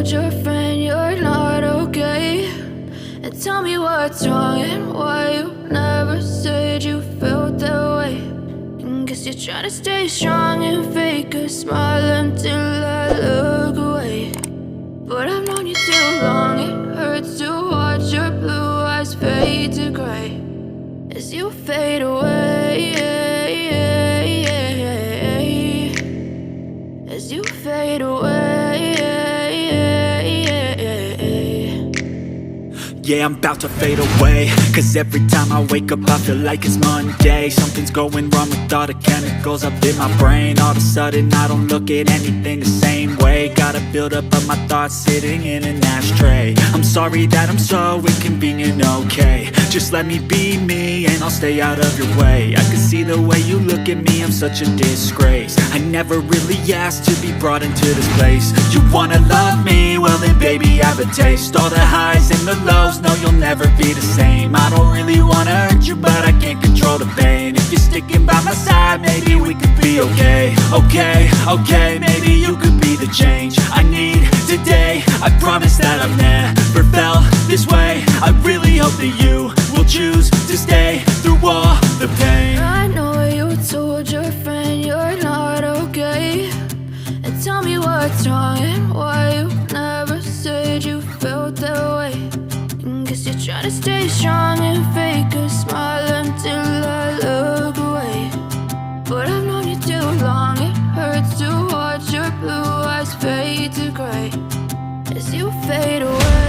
told your friend you're not okay? And tell me what's wrong and why you never said you felt that way. And guess you're trying to stay strong and fake a smile until I look away. But I've known you too long, it hurts to watch your blue eyes fade to gray as you fade away, as you fade away. Yeah, I'm about to fade away, cause every time I wake up I feel like it's Monday. Something's going wrong with all the chemicals up in my brain. All of a sudden I don't look at anything the same way. Got a buildup of my thoughts sitting in an ashtray. I'm sorry that I'm so inconvenient, okay? Just let me be me and I'll stay out of your way. I can see the way you look at me, I'm such a disgrace. I never really asked to be brought into this place. You wanna love me? Well then baby have a taste. All the highs and the lows, no you'll never be the same. I don't really wanna hurt you but I can't control the pain. If you're sticking by my side maybe we could be okay. Okay, maybe you could be the change I need today. I promise that I've never felt this way. I really hope that you will choose to stay through all the pain. I know you told your friend you're not okay. And tell me what's wrong and why you never said you felt that way. And guess you're trying to stay strong and fake a smile until I look away. But I've known you too long, it hurts to watch your blue eyes fade to gray as you fade away.